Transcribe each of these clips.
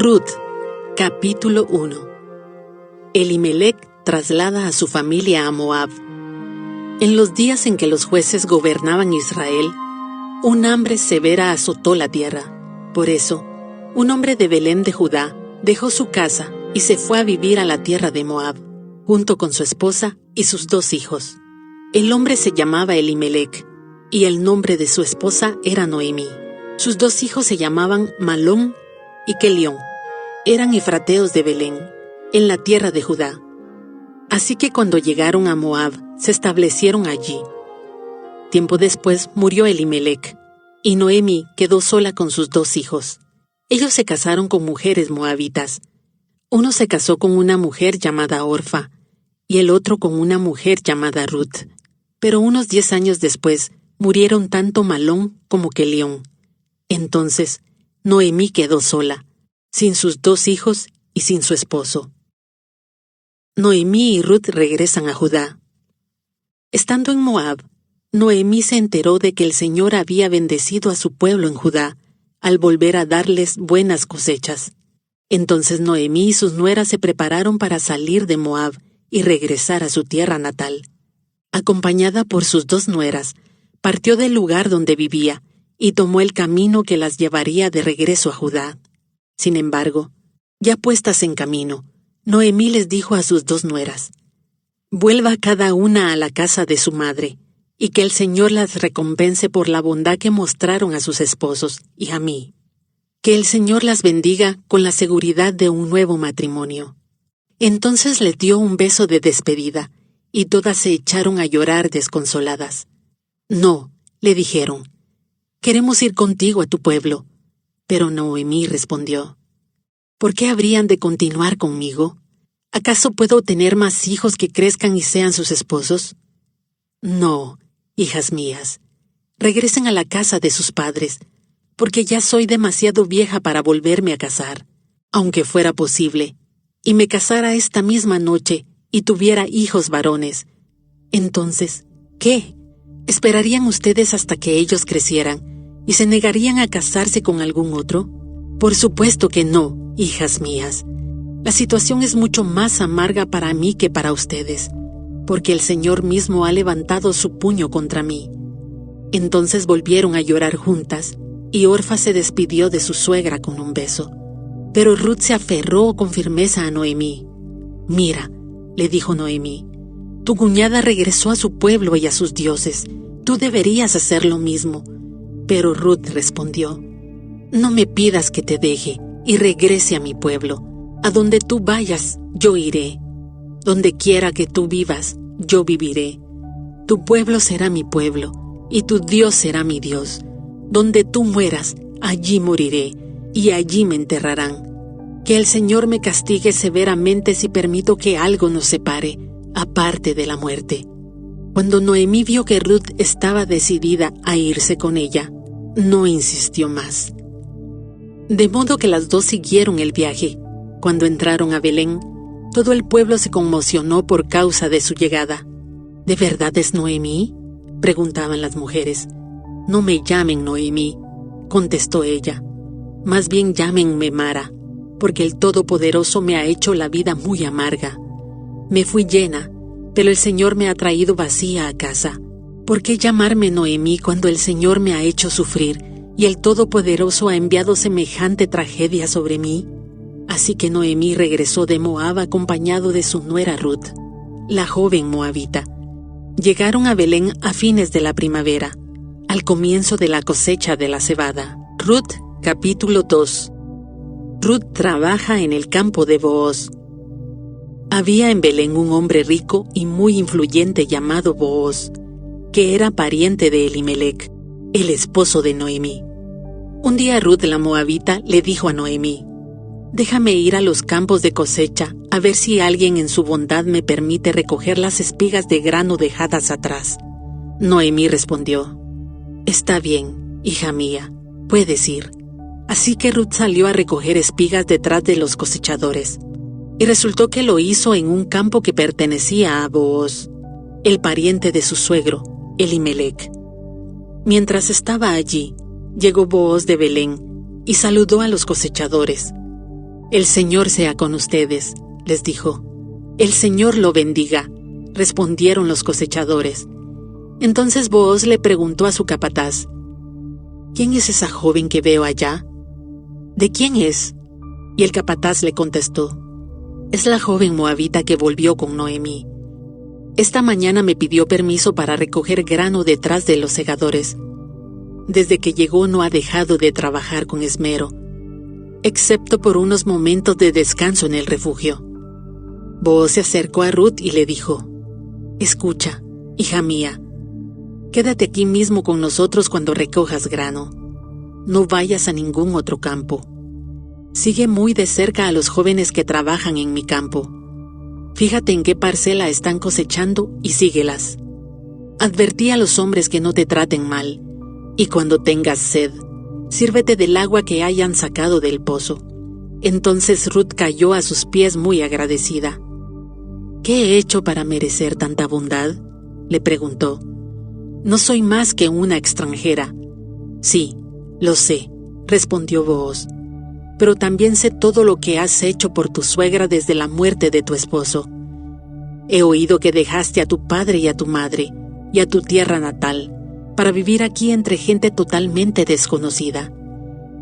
Ruth, capítulo 1. Elimelec traslada a su familia a Moab. En los días en que los jueces gobernaban Israel, un hambre severa azotó la tierra. Por eso, un hombre de Belén de Judá dejó su casa y se fue a vivir a la tierra de Moab, junto con su esposa y sus 2 hijos. El hombre se llamaba Elimelec, y el nombre de su esposa era Noemí. Sus 2 hijos se llamaban Malón y Kelión. Eran efrateos de Belén, en la tierra de Judá. Así que cuando llegaron a Moab, se establecieron allí. Tiempo después murió Elimelec, y Noemí quedó sola con sus 2 hijos. Ellos se casaron con mujeres moabitas. Uno se casó con una mujer llamada Orfa, y el otro con una mujer llamada Ruth. Pero unos 10 años después, murieron tanto Malón como Kelión. Entonces, Noemí quedó sola, sin sus 2 hijos y sin su esposo. Noemí y Ruth regresan a Judá. Estando en Moab, Noemí se enteró de que el Señor había bendecido a su pueblo en Judá, al volver a darles buenas cosechas. Entonces Noemí y sus nueras se prepararon para salir de Moab y regresar a su tierra natal. Acompañada por sus 2 nueras, partió del lugar donde vivía y tomó el camino que las llevaría de regreso a Judá. Sin embargo, ya puestas en camino, Noemí les dijo a sus 2 nueras: «Vuelva cada una a la casa de su madre, y que el Señor las recompense por la bondad que mostraron a sus esposos y a mí. Que el Señor las bendiga con la seguridad de un nuevo matrimonio». Entonces les dio un beso de despedida, y todas se echaron a llorar desconsoladas. «No», le dijeron, «queremos ir contigo a tu pueblo». Pero Noemí respondió: «¿Por qué habrían de continuar conmigo? ¿Acaso puedo tener más hijos que crezcan y sean sus esposos? No, hijas mías, regresen a la casa de sus padres, porque ya soy demasiado vieja para volverme a casar. Aunque fuera posible, y me casara esta misma noche y tuviera hijos varones, entonces, ¿qué? ¿Esperarían ustedes hasta que ellos crecieran y se negarían a casarse con algún otro? Por supuesto que no, hijas mías. La situación es mucho más amarga para mí que para ustedes, porque el Señor mismo ha levantado su puño contra mí». Entonces volvieron a llorar juntas, y Orfa se despidió de su suegra con un beso. Pero Ruth se aferró con firmeza a Noemí. «Mira», le dijo Noemí, «tu cuñada regresó a su pueblo y a sus dioses. Tú deberías hacer lo mismo». Pero Ruth respondió: «No me pidas que te deje y regrese a mi pueblo. A donde tú vayas, yo iré. Donde quiera que tú vivas, yo viviré. Tu pueblo será mi pueblo, y tu Dios será mi Dios. Donde tú mueras, allí moriré, y allí me enterrarán. Que el Señor me castigue severamente si permito que algo nos separe, aparte de la muerte». Cuando Noemí vio que Ruth estaba decidida a irse con ella, no insistió más. De modo que las 2 siguieron el viaje. Cuando entraron a Belén, todo el pueblo se conmocionó por causa de su llegada. «¿De verdad es Noemí?», preguntaban las mujeres. «No me llamen Noemí», contestó ella. «Más bien llámenme Mara, porque el Todopoderoso me ha hecho la vida muy amarga. Me fui llena, pero el Señor me ha traído vacía a casa. ¿Por qué llamarme Noemí cuando el Señor me ha hecho sufrir y el Todopoderoso ha enviado semejante tragedia sobre mí?» Así que Noemí regresó de Moab acompañado de su nuera Ruth, la joven moabita. Llegaron a Belén a fines de la primavera, al comienzo de la cosecha de la cebada. Ruth, capítulo 2. Ruth trabaja en el campo de Booz. Había en Belén un hombre rico y muy influyente llamado Booz, que era pariente de Elimelec, el esposo de Noemí. Un día Ruth la moabita le dijo a Noemí: «Déjame ir a los campos de cosecha, a ver si alguien en su bondad me permite recoger las espigas de grano dejadas atrás». Noemí respondió: «Está bien, hija mía, puedes ir». Así que Ruth salió a recoger espigas detrás de los cosechadores. Y resultó que lo hizo en un campo que pertenecía a Booz, el pariente de su suegro, Elimelec. Mientras estaba allí, llegó Booz de Belén y saludó a los cosechadores. «El Señor sea con ustedes», les dijo. «El Señor lo bendiga», respondieron los cosechadores. Entonces Booz le preguntó a su capataz: «¿Quién es esa joven que veo allá?» «¿De quién es?». Y el capataz le contestó: «Es la joven moabita que volvió con Noemí. Esta mañana me pidió permiso para recoger grano detrás de los segadores. Desde que llegó no ha dejado de trabajar con esmero, excepto por unos momentos de descanso en el refugio». Booz se acercó a Ruth y le dijo: «Escucha, hija mía, quédate aquí mismo con nosotros cuando recojas grano. No vayas a ningún otro campo. Sigue muy de cerca a los jóvenes que trabajan en mi campo. Fíjate en qué parcela están cosechando y síguelas. Advertí a los hombres que no te traten mal, y cuando tengas sed, sírvete del agua que hayan sacado del pozo». Entonces Ruth cayó a sus pies muy agradecida. «¿Qué he hecho para merecer tanta bondad?», le preguntó. «No soy más que una extranjera». «Sí, lo sé», respondió Booz, «pero también sé todo lo que has hecho por tu suegra desde la muerte de tu esposo. He oído que dejaste a tu padre y a tu madre y a tu tierra natal para vivir aquí entre gente totalmente desconocida.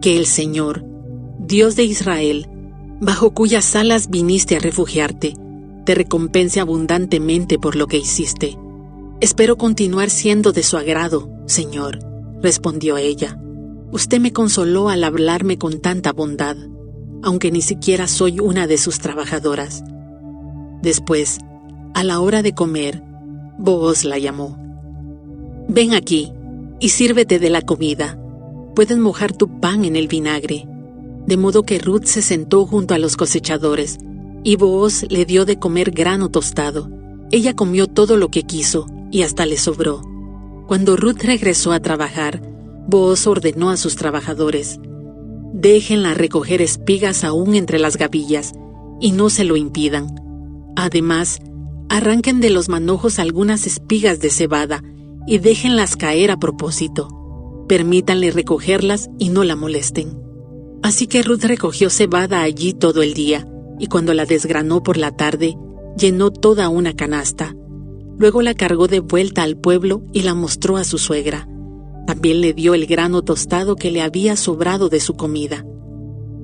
Que el Señor, Dios de Israel, bajo cuyas alas viniste a refugiarte, te recompense abundantemente por lo que hiciste. Espero continuar siendo de su agrado, Señor», respondió ella. «Usted me consoló al hablarme con tanta bondad, aunque ni siquiera soy una de sus trabajadoras». Después, a la hora de comer, Booz la llamó. «Ven aquí y sírvete de la comida. Puedes mojar tu pan en el vinagre». De modo que Ruth se sentó junto a los cosechadores, y Booz le dio de comer grano tostado. Ella comió todo lo que quiso, y hasta le sobró. Cuando Ruth regresó a trabajar, Booz ordenó a sus trabajadores: «Déjenla recoger espigas aún entre las gavillas, y no se lo impidan. Además, arranquen de los manojos algunas espigas de cebada, y déjenlas caer a propósito. Permítanle recogerlas y no la molesten». Así que Ruth recogió cebada allí todo el día, y cuando la desgranó por la tarde, llenó toda una canasta. Luego la cargó de vuelta al pueblo y la mostró a su suegra. También le dio el grano tostado que le había sobrado de su comida.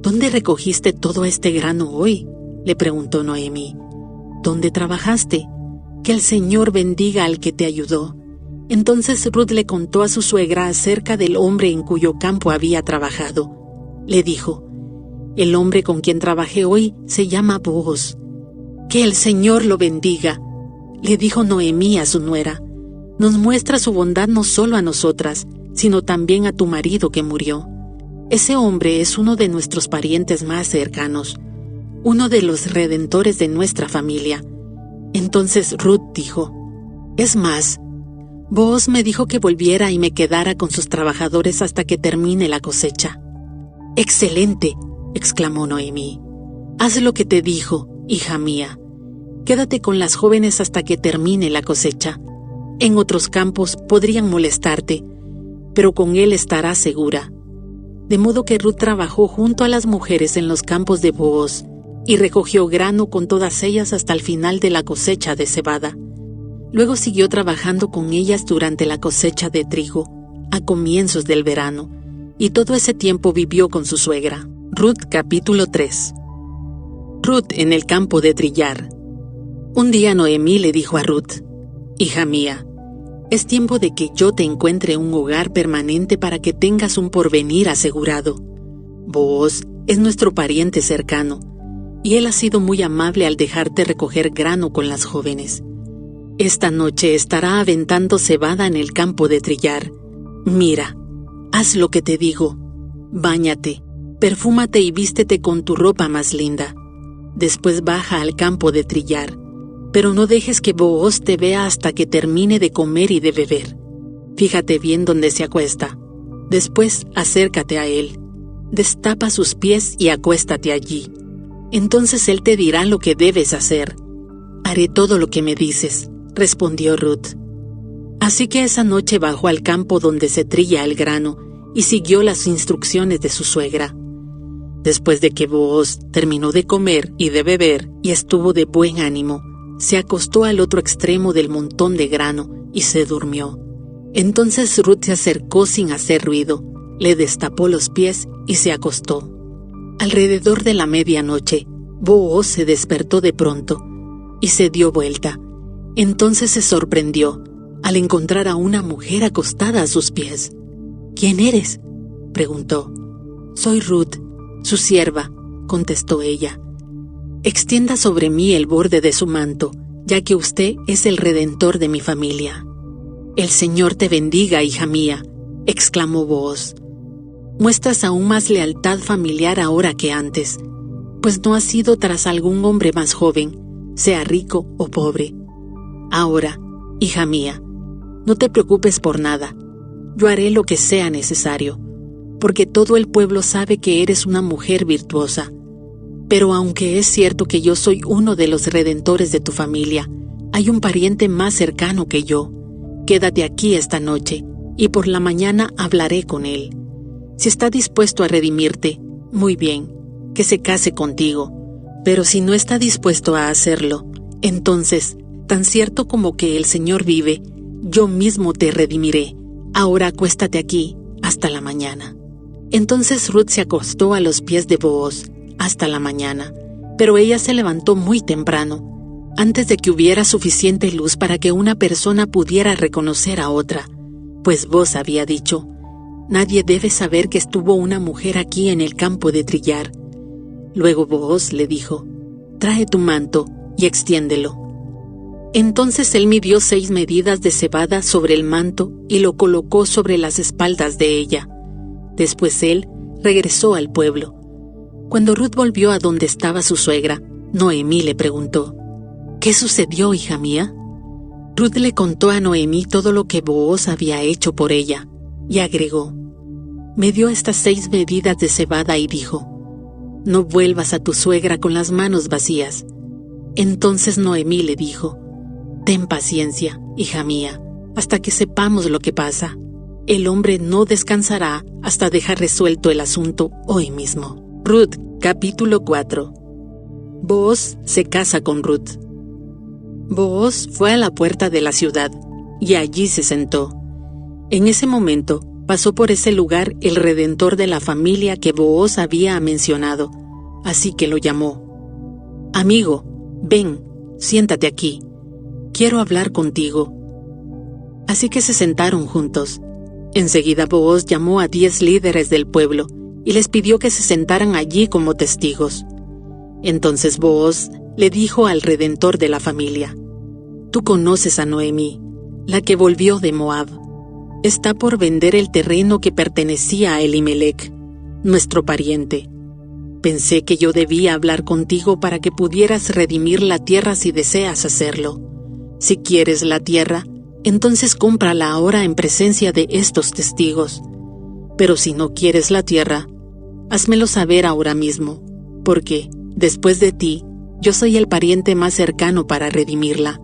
«¿Dónde recogiste todo este grano hoy?», le preguntó Noemí. «¿Dónde trabajaste? Que el Señor bendiga al que te ayudó». Entonces Ruth le contó a su suegra acerca del hombre en cuyo campo había trabajado. Le dijo: «El hombre con quien trabajé hoy se llama Booz». «Que el Señor lo bendiga», le dijo Noemí a su nuera. «Nos muestra su bondad no solo a nosotras, sino también a tu marido que murió. Ese hombre es uno de nuestros parientes más cercanos, uno de los redentores de nuestra familia». Entonces Ruth dijo: «Es más, Booz me dijo que volviera y me quedara con sus trabajadores hasta que termine la cosecha». «¡Excelente!», exclamó Noemí. «Haz lo que te dijo, hija mía. Quédate con las jóvenes hasta que termine la cosecha. En otros campos podrían molestarte, pero con él estarás segura». De modo que Ruth trabajó junto a las mujeres en los campos de Booz y recogió grano con todas ellas hasta el final de la cosecha de cebada. Luego siguió trabajando con ellas durante la cosecha de trigo, a comienzos del verano, y todo ese tiempo vivió con su suegra. Ruth capítulo 3. Ruth en el campo de trillar. Un día Noemí le dijo a Ruth: «Hija mía, es tiempo de que yo te encuentre un hogar permanente para que tengas un porvenir asegurado. Booz es nuestro pariente cercano, y él ha sido muy amable al dejarte recoger grano con las jóvenes. Esta noche estará aventando cebada en el campo de trillar. Mira, haz lo que te digo. Báñate, perfúmate y vístete con tu ropa más linda. Después baja al campo de trillar, pero no dejes que Booz te vea hasta que termine de comer y de beber. Fíjate bien dónde se acuesta. Después acércate a él, destapa sus pies y acuéstate allí. Entonces él te dirá lo que debes hacer». «Haré todo lo que me dices», respondió Ruth. Así que esa noche bajó al campo donde se trilla el grano y siguió las instrucciones de su suegra. Después de que Booz terminó de comer y de beber y estuvo de buen ánimo, se acostó al otro extremo del montón de grano y se durmió. Entonces Ruth se acercó sin hacer ruido, le destapó los pies y se acostó. Alrededor de la medianoche, Booz se despertó de pronto y se dio vuelta. Entonces se sorprendió al encontrar a una mujer acostada a sus pies. «¿Quién eres?», preguntó. «Soy Ruth, su sierva», contestó ella. «Extienda sobre mí el borde de su manto, ya que usted es el redentor de mi familia». «El Señor te bendiga, hija mía», exclamó Booz. «Muestras aún más lealtad familiar ahora que antes, pues no has ido tras algún hombre más joven, sea rico o pobre. Ahora, hija mía, no te preocupes por nada, yo haré lo que sea necesario, porque todo el pueblo sabe que eres una mujer virtuosa. Pero aunque es cierto que yo soy uno de los redentores de tu familia, hay un pariente más cercano que yo. Quédate aquí esta noche, y por la mañana hablaré con él. Si está dispuesto a redimirte, muy bien, que se case contigo. Pero si no está dispuesto a hacerlo, entonces, tan cierto como que el Señor vive, yo mismo te redimiré. Ahora acuéstate aquí hasta la mañana». Entonces Ruth se acostó a los pies de Booz hasta la mañana, pero ella se levantó muy temprano, antes de que hubiera suficiente luz para que una persona pudiera reconocer a otra, pues Booz había dicho: «Nadie debe saber que estuvo una mujer aquí en el campo de trillar». Luego Booz le dijo: «Trae tu manto y extiéndelo». Entonces él midió 6 medidas de cebada sobre el manto y lo colocó sobre las espaldas de ella. Después él regresó al pueblo. Cuando Ruth volvió a donde estaba su suegra, Noemí le preguntó: «¿Qué sucedió, hija mía?». Ruth le contó a Noemí todo lo que Booz había hecho por ella, y agregó: «Me dio estas 6 medidas de cebada y dijo: no vuelvas a tu suegra con las manos vacías». Entonces Noemí le dijo: «Ten paciencia, hija mía, hasta que sepamos lo que pasa. El hombre no descansará hasta dejar resuelto el asunto hoy mismo». Ruth, capítulo 4. Booz se casa con Ruth. Booz fue a la puerta de la ciudad, y allí se sentó. En ese momento pasó por ese lugar el redentor de la familia que Booz había mencionado, así que lo llamó. «Amigo, ven, siéntate aquí. Quiero hablar contigo». Así que se sentaron juntos. Enseguida Booz llamó a 10 líderes del pueblo y les pidió que se sentaran allí como testigos. Entonces Booz le dijo al redentor de la familia: «Tú conoces a Noemí, la que volvió de Moab. Está por vender el terreno que pertenecía a Elimelec, nuestro pariente. Pensé que yo debía hablar contigo para que pudieras redimir la tierra si deseas hacerlo. Si quieres la tierra, entonces cómprala ahora en presencia de estos testigos. Pero si no quieres la tierra, házmelo saber ahora mismo, porque, después de ti, yo soy el pariente más cercano para redimirla».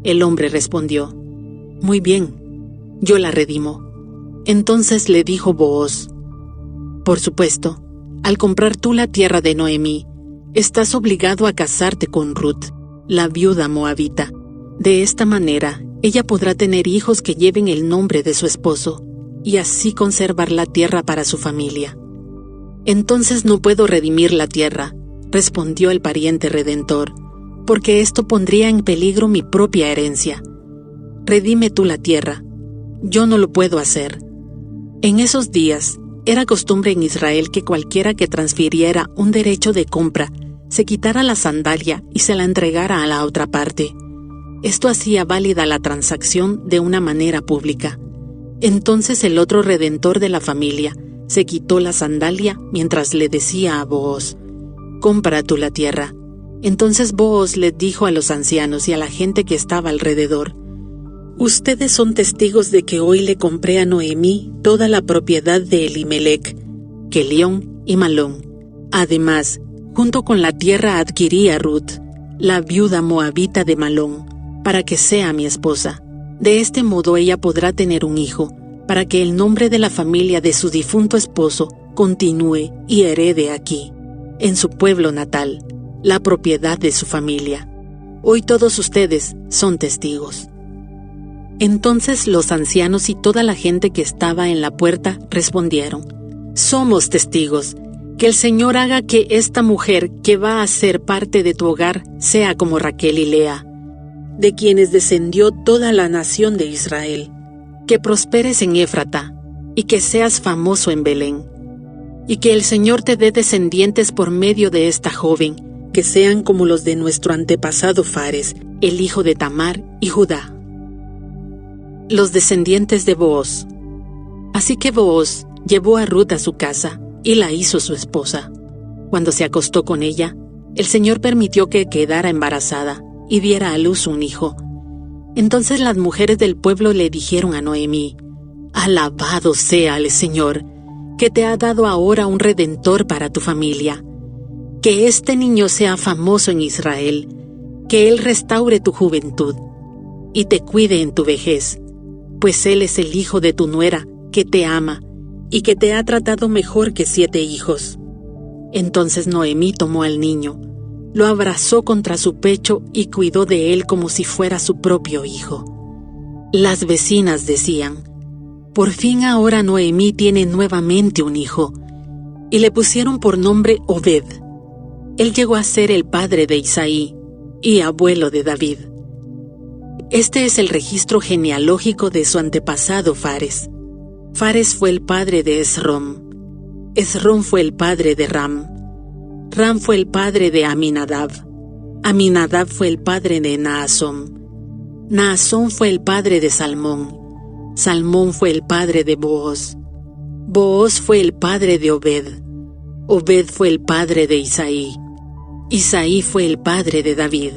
El hombre respondió: «Muy bien, yo la redimo». Entonces le dijo Booz: «Por supuesto, al comprar tú la tierra de Noemí, estás obligado a casarte con Ruth, la viuda moabita. De esta manera, ella podrá tener hijos que lleven el nombre de su esposo, y así conservar la tierra para su familia». «Entonces no puedo redimir la tierra», respondió el pariente redentor, «porque esto pondría en peligro mi propia herencia. Redime tú la tierra, yo no lo puedo hacer». En esos días, era costumbre en Israel que cualquiera que transfiriera un derecho de compra se quitara la sandalia y se la entregara a la otra parte. Esto hacía válida la transacción de una manera pública. Entonces el otro redentor de la familia se quitó la sandalia mientras le decía a Booz: «Compra tú la tierra». Entonces Booz le dijo a los ancianos y a la gente que estaba alrededor: «Ustedes son testigos de que hoy le compré a Noemí toda la propiedad de Elimelec, Quelión y Malón. Además, junto con la tierra adquirí a Ruth, la viuda moabita de Malón, para que sea mi esposa. De este modo ella podrá tener un hijo, para que el nombre de la familia de su difunto esposo continúe y herede aquí, en su pueblo natal, la propiedad de su familia. Hoy todos ustedes son testigos. Entonces los ancianos y toda la gente que estaba en la puerta respondieron: somos testigos. Que el Señor haga que esta mujer que va a ser parte de tu hogar sea como Raquel y Lea, de quienes descendió toda la nación de Israel. Que prosperes en Éfrata, y que seas famoso en Belén. Y que el Señor te dé descendientes por medio de esta joven, que sean como los de nuestro antepasado Fares, el hijo de Tamar y Judá. Los descendientes de Booz. Así que Booz llevó a Ruth a su casa, y la hizo su esposa. Cuando se acostó con ella, el Señor permitió que quedara embarazada y diera a luz un hijo. Entonces las mujeres del pueblo le dijeron a Noemí: alabado sea el Señor, que te ha dado ahora un redentor para tu familia. Que este niño sea famoso en Israel, que él restaure tu juventud y te cuide en tu vejez, pues él es el hijo de tu nuera, que te ama y que te ha tratado mejor que 7 hijos. Entonces Noemí tomó al niño, lo abrazó contra su pecho y cuidó de él como si fuera su propio hijo. Las vecinas decían: por fin ahora Noemí tiene nuevamente un hijo, y le pusieron por nombre Obed. Él llegó a ser el padre de Isaí y abuelo de David. Este es el registro genealógico de su antepasado Fares. Fares fue el padre de Esrom. Esrom fue el padre de Ram. Ram fue el padre de Aminadab. Aminadab fue el padre de Naasón. Naasón fue el padre de Salmón. Salmón fue el padre de Booz. Booz fue el padre de Obed. Obed fue el padre de Isaí. Isaí fue el padre de David.